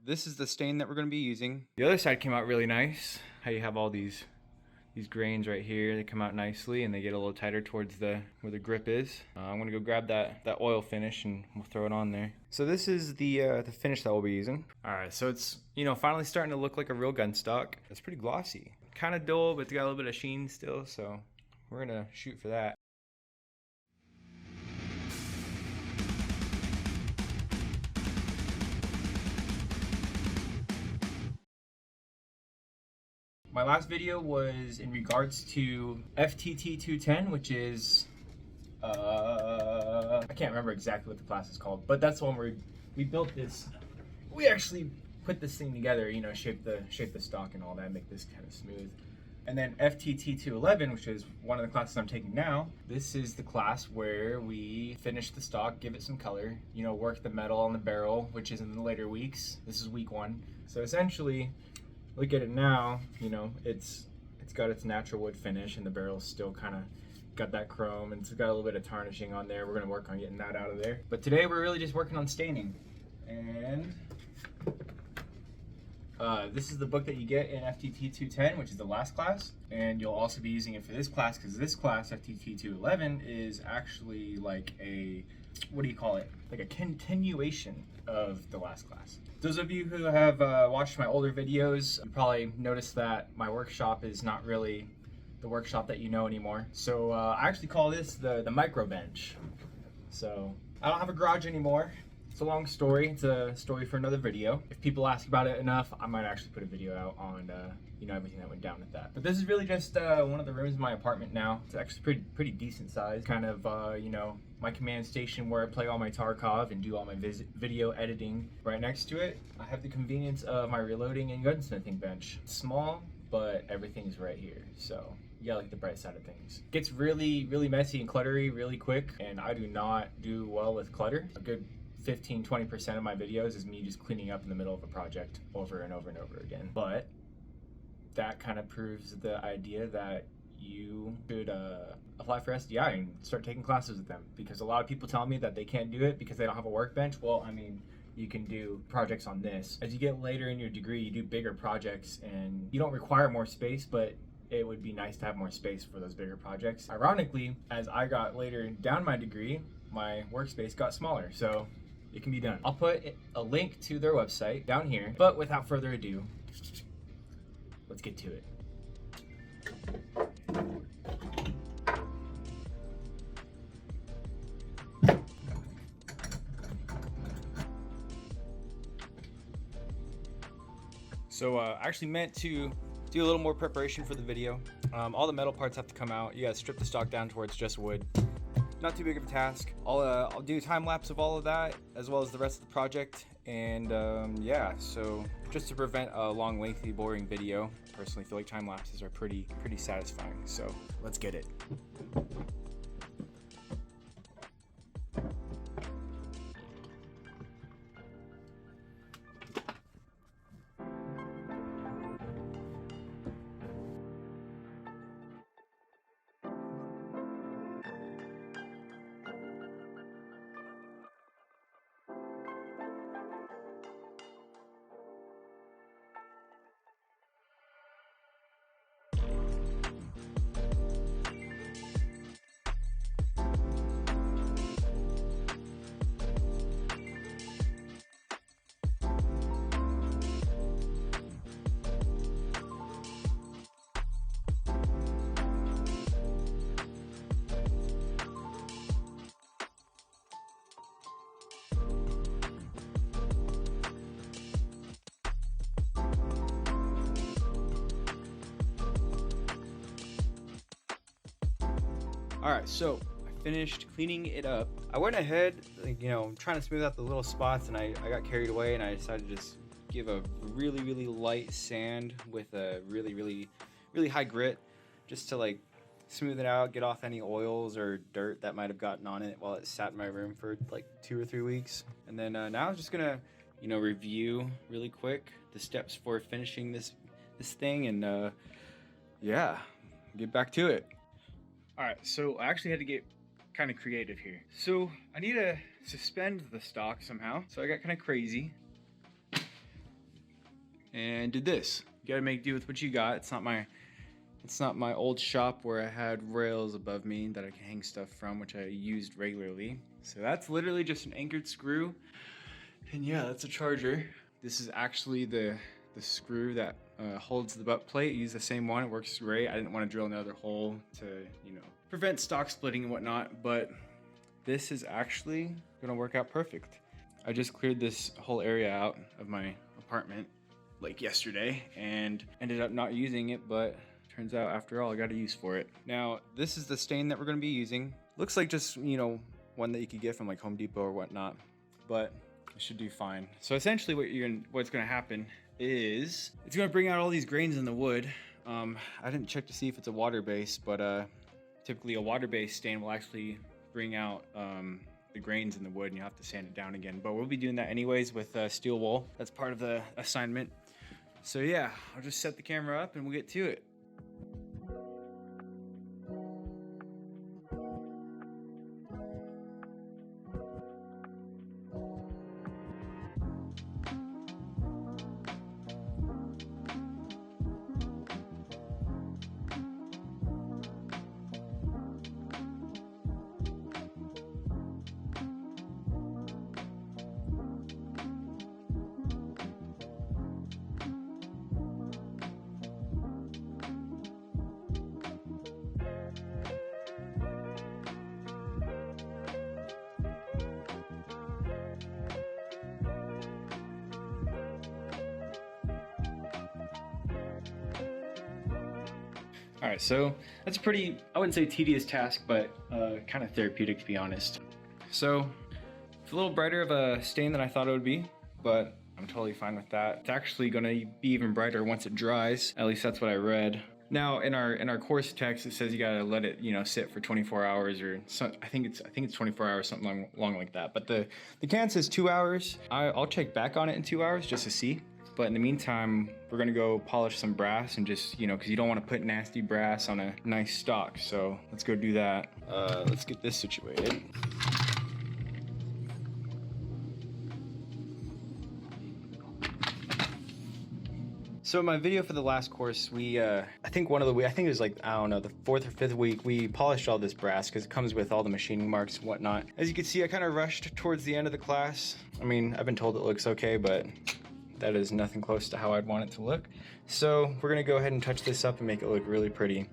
this is the stain that we're going to be using. The other side came out really nice. How you have all these grains right here, they come out nicely and they get a little tighter towards where the grip is. I'm gonna go grab that oil finish and we'll throw it on there. So this is the finish that we'll be using. All right, so it's finally starting to look like a real gun stock. It's pretty glossy, kind of dull, but it's got a little bit of sheen still. So we're gonna shoot for that. My last video was in regards to FTT211, which is, I can't remember exactly what the class is called, but that's the one where we built this. We actually put this thing together, shape the stock and all that, make this kind of smooth. And then FTT211, which is one of the classes I'm taking now, this is the class where we finish the stock, give it some color, work the metal on the barrel, which is in the later weeks. This is week 1. So essentially, look at it now, it's got its natural wood finish and the barrel's still kind of got that chrome and it's got a little bit of tarnishing on there. We're going to work on getting that out of there. But today we're really just working on staining. And this is the book that you get in FTT210, which is the last class. And you'll also be using it for this class because this class, FTT211, is actually like a, what do you call it? Like a continuation of the last class. Those of you who have watched my older videos, you probably noticed that my workshop is not really the workshop that you know anymore. So I actually call this the micro bench. So I don't have a garage anymore. It's a long story. It's a story for another video. If people ask about it enough, I might actually put a video out on everything that went down with that. But this is really just one of the rooms in my apartment now. It's actually pretty decent size. Kind of my command station where I play all my Tarkov and do all my video editing. Right next to it, I have the convenience of my reloading and gunsmithing bench. It's small, but everything's right here. So yeah, like the bright side of things. It gets really messy and cluttery really quick, and I do not do well with clutter. A good 15-20% of my videos is me just cleaning up in the middle of a project over and over and over again. But that kind of proves the idea that you should apply for SDI and start taking classes with them, because a lot of people tell me that they can't do it because they don't have a workbench. Well, I mean, you can do projects on this. As you get later in your degree, you do bigger projects and you don't require more space, but it would be nice to have more space for those bigger projects. Ironically, as I got later down my degree, my workspace got smaller, so it can be done. I'll put a link to their website down here, but without further ado, let's get to it. So I actually meant to do a little more preparation for the video. All the metal parts have to come out. You gotta strip the stock down to where it's just wood. Not too big of a task. I'll do a time lapse of all of that as well as the rest of the project. And yeah, so just to prevent a long, lengthy, boring video, I personally feel like time lapses are pretty satisfying. So let's get it. Alright, so I finished cleaning it up. I went ahead, trying to smooth out the little spots, and I got carried away, and I decided to just give a really light sand with a really high grit, just to smooth it out, get off any oils or dirt that might have gotten on it while it sat in my room for like 2 or 3 weeks. And then now I'm just gonna review really quick the steps for finishing this thing, and yeah, get back to it. Alright, so I actually had to get kind of creative here. So I need to suspend the stock somehow. So I got kind of crazy. and did this. You gotta make do with what you got. It's not my old shop where I had rails above me that I can hang stuff from, which I used regularly. So that's literally just an anchored screw. And yeah, that's a charger. This is actually the screw that holds the butt plate. Use the same one, it works great. I didn't want to drill another hole to, you know, prevent stock splitting and whatnot, but this is actually gonna work out perfect. I just cleared this whole area out of my apartment like yesterday and ended up not using it, but turns out after all I got a use for it. Now this is the stain that we're gonna be using. Looks like just, you know, one that you could get from like Home Depot or whatnot, but it should do fine. So essentially what's gonna happen is it's gonna bring out all these grains in the wood. I didn't check to see if it's a water-based, but typically a water-based stain will actually bring out the grains in the wood and you have to sand it down again. But we'll be doing that anyways with steel wool. That's part of the assignment. So yeah, I'll just set the camera up and we'll get to it. All right, so that's a pretty, I wouldn't say tedious task, but kind of therapeutic to be honest. So it's a little brighter of a stain than I thought it would be, but I'm totally fine with that. It's actually gonna be even brighter once it dries. At least that's what I read. Now in our course text, it says you gotta let it, you know, sit for 24 hours or so, I think it's 24 hours, something long like that. But the can says 2 hours. I'll check back on it in 2 hours just to see. But in the meantime, we're gonna go polish some brass and just, you know, because you don't want to put nasty brass on a nice stock. So let's go do that. Let's get this situated. So in my video for the last course, we, I think it was like, I don't know, the 4th or 5th week, we polished all this brass because it comes with all the machining marks and whatnot. As you can see, I kind of rushed towards the end of the class. I mean, I've been told it looks okay, but that is nothing close to how I'd want it to look. So we're gonna go ahead and touch this up and make it look really pretty.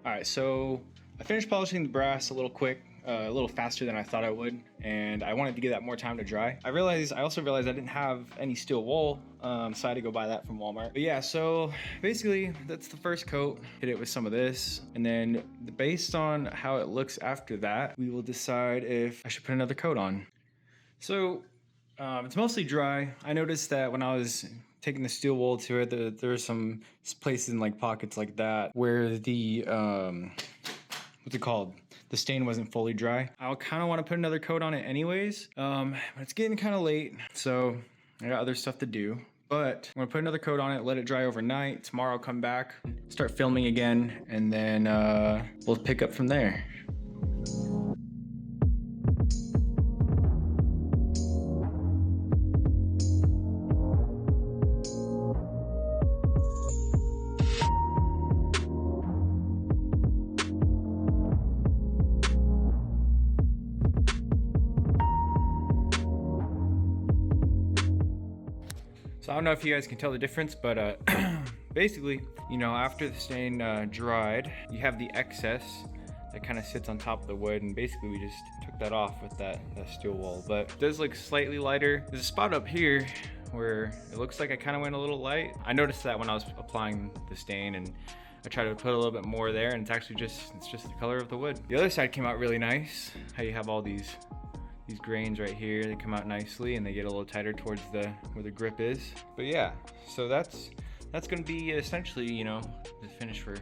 All right, so I finished polishing the brass a little quick, a little faster than I thought I would, and I wanted to give that more time to dry. I also realized I didn't have any steel wool, so I had to go buy that from Walmart. But yeah, so basically that's the first coat. Hit it with some of this, and then based on how it looks after that, we will decide if I should put another coat on. So it's mostly dry. I noticed that when I was taking the steel wool to it, there are some places in like pockets like that where the what's it called, the stain wasn't fully dry. I'll kind of want to put another coat on it anyways, but it's getting kind of late, so I got other stuff to do. But I'm gonna put another coat on it, let it dry overnight. Tomorrow I'll come back, start filming again, and then we'll pick up from there. So I don't know if you guys can tell the difference, but basically, you know, after the stain dried, you have the excess that kind of sits on top of the wood, and basically we just took that off with that steel wool. But it does look slightly lighter. There's a spot up here where it looks like I kind of went a little light. I noticed that when I was applying the stain, and I tried to put a little bit more there, and it's actually just the color of the wood. The other side came out really nice. How you have all these grains right here, they come out nicely and they get a little tighter towards where the grip is. But yeah, so that's gonna be essentially, you know, the finish we're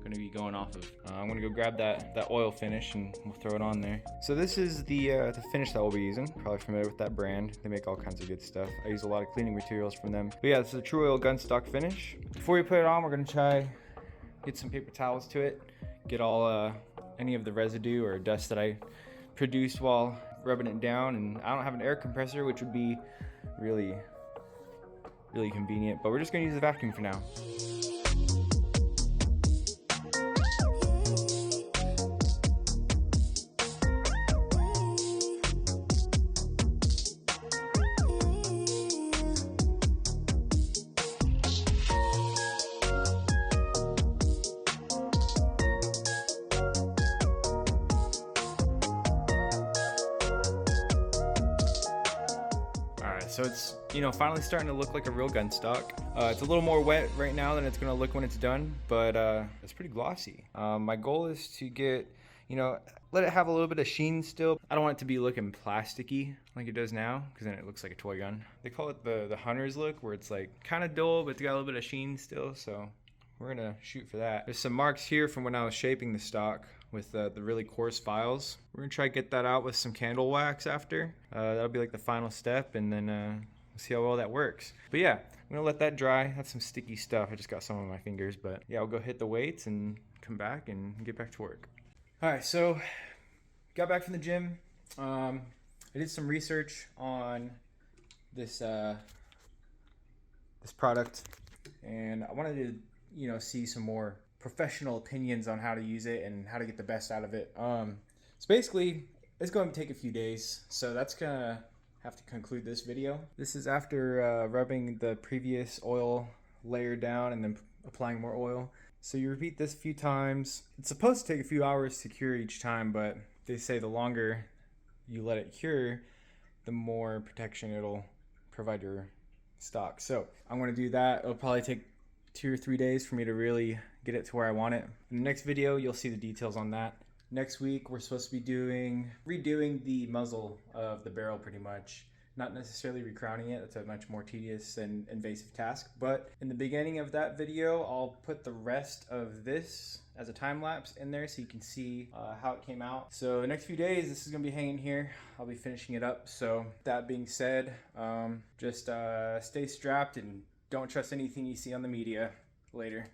gonna be going off of. I'm gonna go grab that oil finish and we'll throw it on there. So this is the finish that we'll be using. Probably familiar with that brand. They make all kinds of good stuff. I use a lot of cleaning materials from them. But yeah, this is a True Oil gunstock finish. Before we put it on, we're gonna try get some paper towels to it, get all any of the residue or dust that I produced while rubbing it down. And I don't have an air compressor, which would be really convenient, but we're just gonna use the vacuum for now. So it's, you know, finally starting to look like a real gun stock. It's a little more wet right now than it's gonna look when it's done, but it's pretty glossy. My goal is to get, you know, let it have a little bit of sheen still. I don't want it to be looking plasticky like it does now, because then it looks like a toy gun. They call it the hunter's look, where it's like kind of dull, but it's got a little bit of sheen still, so we're gonna shoot for that. There's some marks here from when I was shaping the stock with the really coarse files. We're gonna try to get that out with some candle wax after. That'll be like the final step, and then we'll see how well that works. But yeah, I'm gonna let that dry. That's some sticky stuff. I just got some on my fingers, but yeah, I'll go hit the weights and come back and get back to work. All right, so got back from the gym. I did some research on this this product, and I wanted to, you know, see some more professional opinions on how to use it and how to get the best out of it. So basically, it's going to take a few days, so that's gonna have to conclude this video. This is after rubbing the previous oil layer down and then applying more oil. So you repeat this a few times. It's supposed to take a few hours to cure each time, but they say the longer you let it cure, the more protection it'll provide your stock. So I'm going to do that. It'll probably take 2 or 3 days for me to really get it to where I want it. In the next video, you'll see the details on that. Next week, we're supposed to be redoing the muzzle of the barrel pretty much. Not necessarily recrowning it, that's a much more tedious and invasive task. But in the beginning of that video, I'll put the rest of this as a time lapse in there so you can see how it came out. So the next few days, this is gonna be hanging here. I'll be finishing it up. So that being said, just stay strapped and don't trust anything you see on the media. Later.